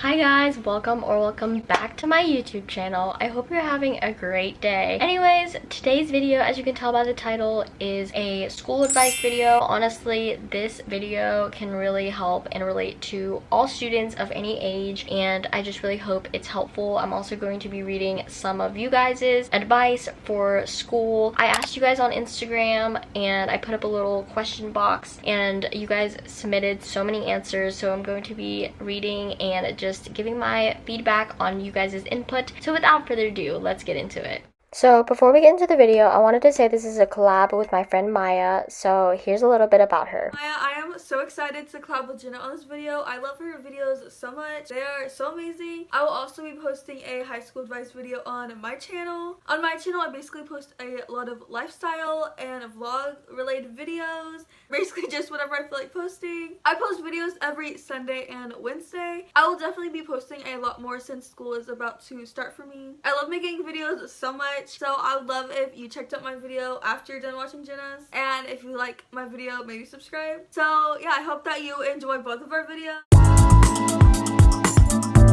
Hi guys, welcome back to my YouTube channel. I hope you're having a great day. Anyways, today's video, as you can tell by the title, is a school advice video. Honestly, this video can really help and relate to all students of any age, and I just really hope it's helpful. I'm also going to be reading some of you guys' advice for school. I asked you guys on Instagram and I put up a little question box and you guys submitted so many answers, so I'm going to be reading and just giving my feedback on you guys' input. So without further ado, let's get into it. So before we get into the video, I wanted to say this is a collab with my friend Maya, so here's a little bit about her. Maya, I am so excited to collab with Jenna on this video. I love her videos so much. They are so amazing. I will also be posting a high school advice video on my channel. On my channel, I basically post a lot of lifestyle and vlog related videos. Basically just whatever I feel like posting. I post videos every Sunday and Wednesday. I will definitely be posting a lot more since school is about to start for me. I love making videos so much. So I would love if you checked out my video after you're done watching Jenna's, and if you like my video, maybe subscribe. So yeah, I hope that you enjoy both of our videos.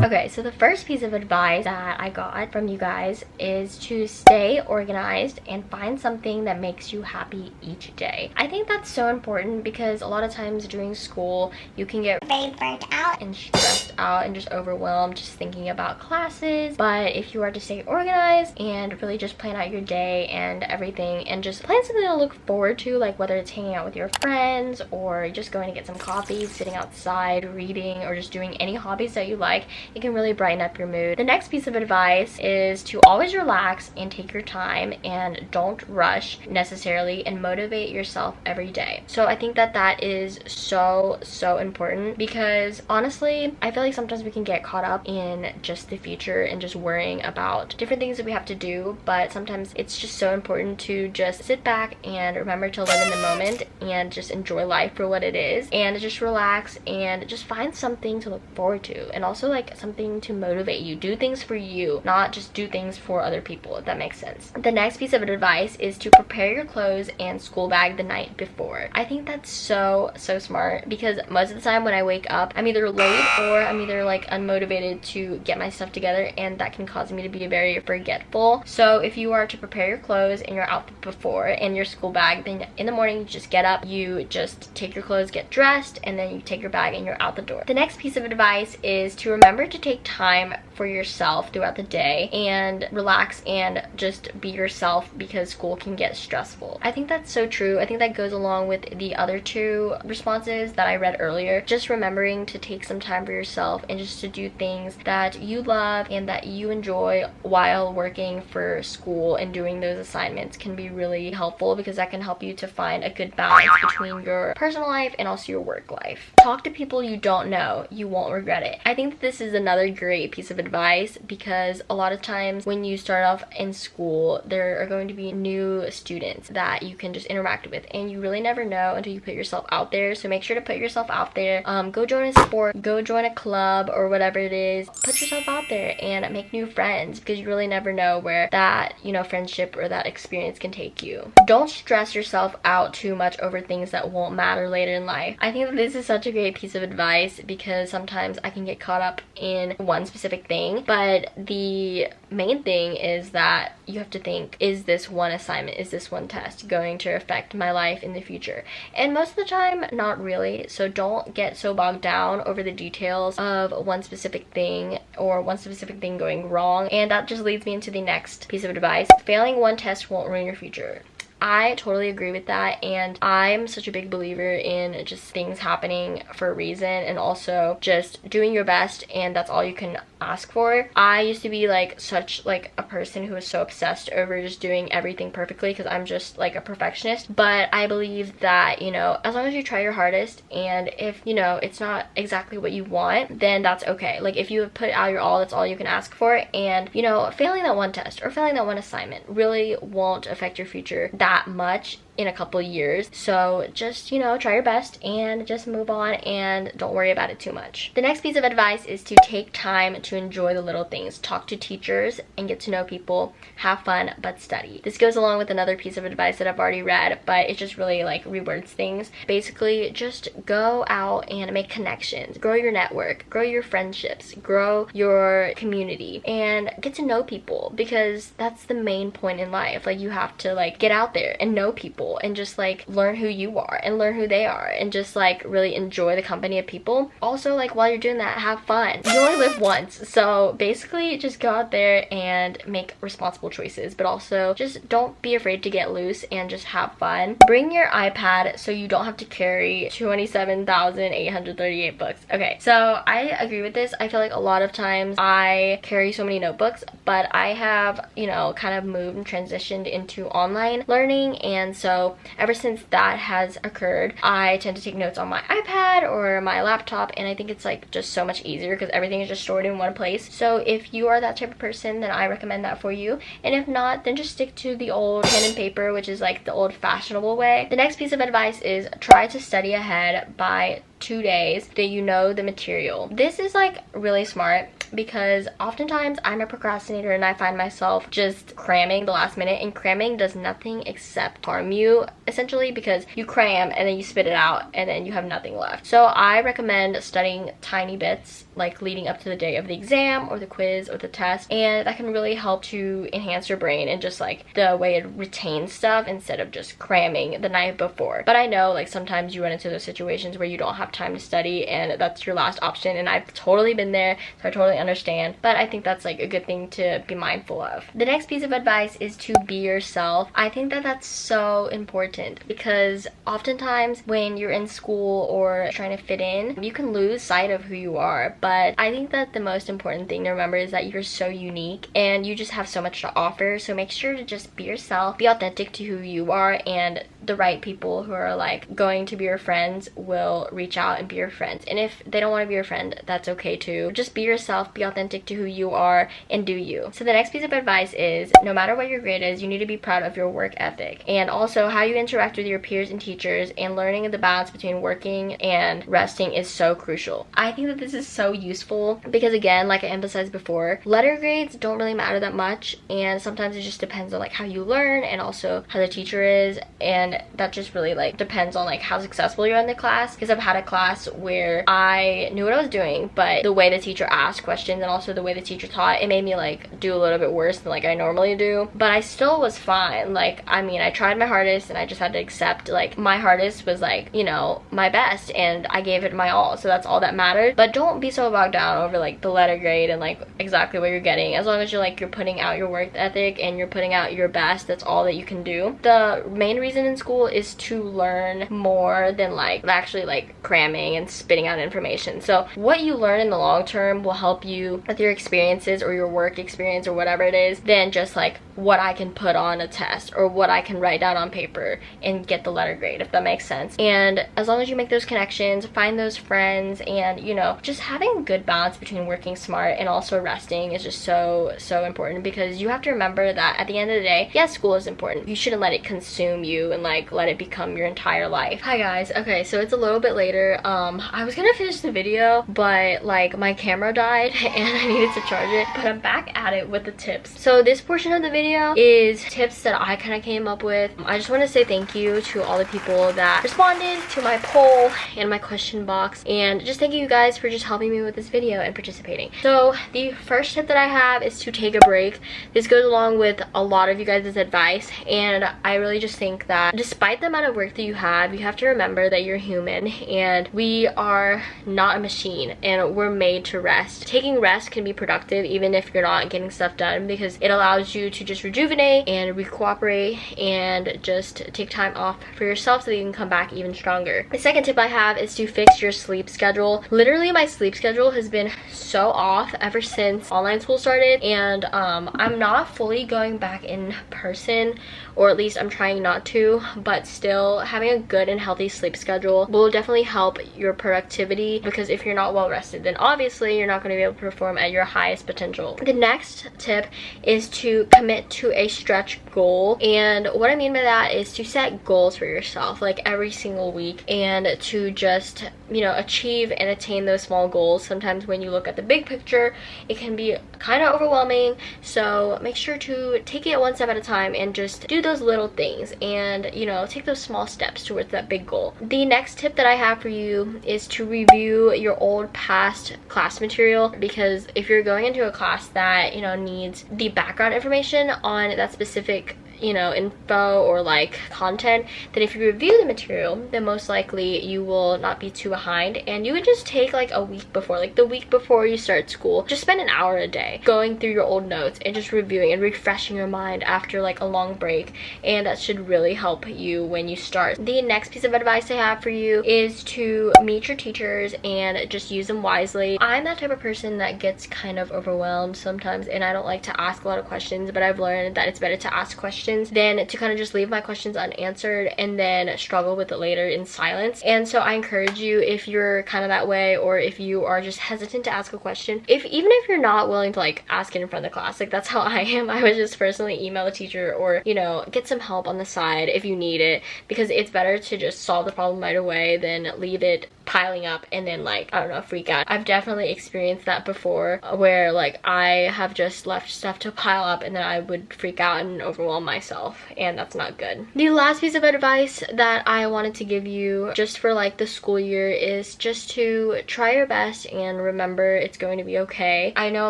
Okay, so the first piece of advice that I got from you guys is to stay organized and find something that makes you happy each day. I think that's so important because a lot of times during school you can get very burnt out and stressed out and just overwhelmed just thinking about classes. But if you are to stay organized and really just plan out your day and everything and just plan something to look forward to, like whether it's hanging out with your friends or just going to get some coffee, sitting outside, reading, or just doing any hobbies that you like, it can really brighten up your mood. The next piece of advice is to always relax and take your time and don't rush necessarily, and motivate yourself every day. So I think that that is so important because honestly, I feel like sometimes we can get caught up in just the future and just worrying about different things that we have to do, but sometimes it's just so important to just sit back and remember to live in the moment and just enjoy life for what it is, and just relax and just find something to look forward to, and also like something to motivate you. Do things for you, not just do things for other people, if that makes sense. The next piece of advice is to prepare your clothes and school bag the night before. I think that's so smart because most of the time when I wake up, I'm either late or I'm either like unmotivated to get my stuff together, and that can cause me to be very forgetful. So if you are to prepare your clothes and your outfit before and your school bag, then in the morning you just get up, you just take your clothes, get dressed, and then you take your bag and you're out the door. The next piece of advice is to remember to take time for yourself throughout the day and relax and just be yourself because school can get stressful. I think that's so true. I think that goes along with the other two responses that I read earlier. Just remembering to take some time for yourself and just to do things that you love and that you enjoy while working for school and doing those assignments can be really helpful because that can help you to find a good balance between your personal life and also your work life. Talk to people you don't know. You won't regret it. I think that this is another great piece of advice because a lot of times when you start off in school, there are going to be new students that you can just interact with, and you really never know until you put yourself out there. So make sure to put yourself out there. Go join a sport, go join a club or whatever it is. Put yourself out there and make new friends because you really never know where that, friendship or that experience can take you. Don't stress yourself out too much over things that won't matter later in life. I think that this is such a great piece of advice because sometimes I can get caught up in one specific thing, but the main thing is that you have to think, is this one assignment, is this one test going to affect my life in the future? And most of the time, not really. So don't get so bogged down over the details of one specific thing or one specific thing going wrong. And that just leads me into the next piece of advice. Failing one test won't ruin your future. I totally agree with that, and I'm such a big believer in just things happening for a reason and also just doing your best, and that's all you can ask for. I used to be like such like a person who was so obsessed over just doing everything perfectly because I'm just like a perfectionist, but I believe that as long as you try your hardest, and if it's not exactly what you want, then that's okay. Like if you have put out your all, that's all you can ask for, and failing that one test or failing that one assignment really won't affect your future that much in a couple years. So just, you know, try your best and just move on and don't worry about it too much. The next piece of advice is to take time to enjoy the little things. Talk to teachers and get to know people. Have fun, but study. This goes along with another piece of advice that I've already read, but it just really like rewords things. Basically, just go out and make connections. Grow your network. Grow your friendships. Grow your community and get to know people, because that's the main point in life. Like, you have to like get out there and know people and just like learn who you are and learn who they are and just like really enjoy the company of people. Also, like, while you're doing that, have fun. You only live once, so basically just go out there and make responsible choices, but also just don't be afraid to get loose and just have fun. Bring your iPad so you don't have to carry 27,838 books. Okay, so I agree with this. I feel like a lot of times I carry so many notebooks, but I have, you know, kind of moved and transitioned into online learning, and so ever since that has occurred, I tend to take notes on my iPad or my laptop, and I think it's like just so much easier because everything is just stored in one place. So if you are that type of person, then I recommend that for you, and if not, then just stick to the old pen and paper, which is like the old fashionable way. The next piece of advice is try to study ahead by 2 days that you know the material. This is like really smart, because oftentimes I'm a procrastinator and I find myself just cramming the last minute, and cramming does nothing except harm you, essentially, because you cram and then you spit it out and then you have nothing left. So I recommend studying tiny bits like leading up to the day of the exam or the quiz or the test, and that can really help to enhance your brain and just like the way it retains stuff instead of just cramming the night before. But I know like sometimes you run into those situations where you don't have time to study and that's your last option, and I've totally been there, so I totally understand, but I think that's like a good thing to be mindful of. The next piece of advice is to be yourself. I think that that's so important, because oftentimes when you're in school or trying to fit in, you can lose sight of who you are. But I think that the most important thing to remember is that you're so unique and you just have so much to offer. So make sure to just be yourself, be authentic to who you are, and the right people who are like going to be your friends will reach out and be your friends. And if they don't want to be your friend, that's okay too. Just be yourself, be authentic to who you are, and do you. So the next piece of advice is, no matter what your grade is, you need to be proud of your work ethic, and also how you interact with your peers and teachers, and learning the balance between working and resting is so crucial. I think that this is so useful because, again, like I emphasized before, letter grades don't really matter that much, and sometimes it just depends on like how you learn and also how the teacher is, and that just really like depends on like how successful you're in the class. Because I've had a class where I knew what I was doing, but the way the teacher asked questions and also the way the teacher taught, it made me like do a little bit worse than like I normally do, but I still was fine. Like, I mean, I tried my hardest and I just had to accept like my hardest was like, you know, my best, and I gave it my all, so that's all that mattered. But don't be so bogged down over like the letter grade and like exactly what you're getting. As long as you're putting out your work ethic and you're putting out your best, that's all that you can do. The main reason in school is to learn more than like actually like cramming and spitting out information. So what you learn in the long term will help you with your experiences or your work experience or whatever it is, than just like what I can put on a test or what I can write down on paper and get the letter grade, if that makes sense. And as long as you make those connections, find those friends, and you know, just having a good balance between working smart and also resting is just so important, because you have to remember that at the end of the day, yes, school is important. You shouldn't let it consume you and like let it become your entire life. Hi guys. Okay, so it's a little bit later. I was gonna finish the video, but like my camera died and I needed to charge it, but I'm back at it with the tips. So this portion of the video is tips that I kind of came up with. I just want to say thank you to all the people that responded to my poll and my question box, and just thank you guys for just helping me with this video and participating. So the first tip that I have is to take a break. This goes along with a lot of you guys' advice, and I really just think that despite the amount of work that you have to remember that you're human and we are not a machine, and we're made to rest. Taking rest can be productive even if you're not getting stuff done, because it allows you to just rejuvenate and recuperate and just take time off for yourself so that you can come back even stronger. The second tip I have is to fix your sleep schedule. Literally, my sleep schedule has been so off ever since online school started, and I'm not fully going back in person, or at least I'm trying not to, but still having a good and healthy sleep schedule will definitely help your productivity, because if you're not well rested, then obviously you're not going to be able to perform at your highest potential. The next tip is to commit to a stretch goal, and what I mean by that is to set goals for yourself like every single week, and to just, you know, achieve and attain those small goals. Sometimes when you look at the big picture, it can be kind of overwhelming, so make sure to take it one step at a time and just do those little things, and, you know, take those small steps towards that big goal. The next tip that I have for you is to review your old past class material, because if you're going into a class that, you know, needs the background information on that specific, you know, info or like content, then if you review the material, then most likely you will not be too behind, and you would just take like a week before, like the week before you start school, just spend an hour a day going through your old notes and just reviewing and refreshing your mind after like a long break, and that should really help you when you start. The next piece of advice I have for you is to meet your teachers and just use them wisely. I'm that type of person that gets kind of overwhelmed sometimes, and I don't like to ask a lot of questions, but I've learned that it's better to ask questions than to kind of just leave my questions unanswered and then struggle with it later in silence. And so I encourage you, if you're kind of that way, or if you are just hesitant to ask a question, even if you're not willing to like ask it in front of the class, like that's how I am, I would just personally email the teacher, or, you know, get some help on the side if you need it, because it's better to just solve the problem right away than leave it piling up and then, like, I don't know, freak out. I've definitely experienced that before, where like I have just left stuff to pile up and then I would freak out and overwhelm myself, and that's not good. The last piece of advice that I wanted to give you just for like the school year is just to try your best and remember it's going to be okay. I know a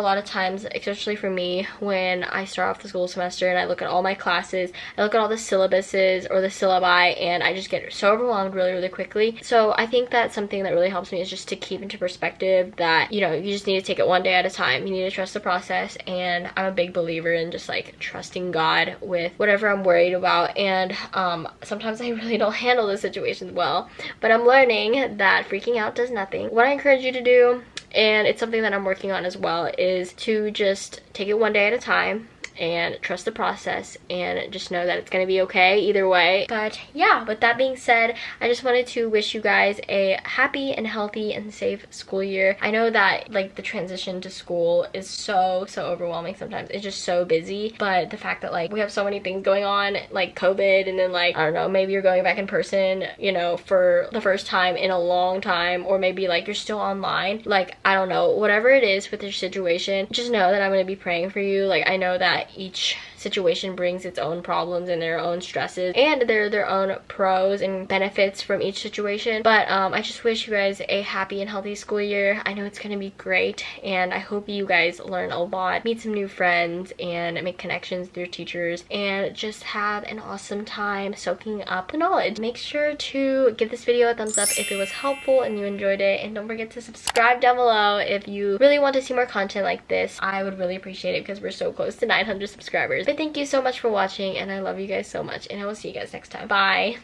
lot of times, especially for me, when I start off the school semester and I look at all my classes, I look at all the syllabuses or the syllabi, and I just get so overwhelmed really quickly. So I think that something that really helps me is just to keep into perspective that, you know, you just need to take it one day at a time. You need to trust the process, and I'm a big believer in just like trusting God with whatever I'm worried about. And sometimes I really don't handle the situations well, but I'm learning that freaking out does nothing. What I encourage you to do, and it's something that I'm working on as well, is to just take it one day at a time and trust the process, and just know that it's gonna be okay either way. But yeah, with that being said, I just wanted to wish you guys a happy and healthy and safe school year. I know that like the transition to school is so overwhelming sometimes. It's just so busy, but the fact that like we have so many things going on, like COVID, and then like, I don't know, maybe you're going back in person, you know, for the first time in a long time, or maybe like you're still online, like, I don't know, whatever it is with your situation, just know that I'm gonna be praying for you. Like, I know that each situation brings its own problems and their own stresses, and their own pros and benefits from each situation, but I just wish you guys a happy and healthy school year. I know it's gonna be great, and I hope you guys learn a lot, meet some new friends, and make connections with your teachers, and just have an awesome time soaking up the knowledge. Make sure to give this video a thumbs up if it was helpful and you enjoyed it, and don't forget to subscribe down below if you really want to see more content like this. I would really appreciate it, because we're so close to 900 subscribers. But thank you so much for watching, and I love you guys so much, and I will see you guys next time. Bye!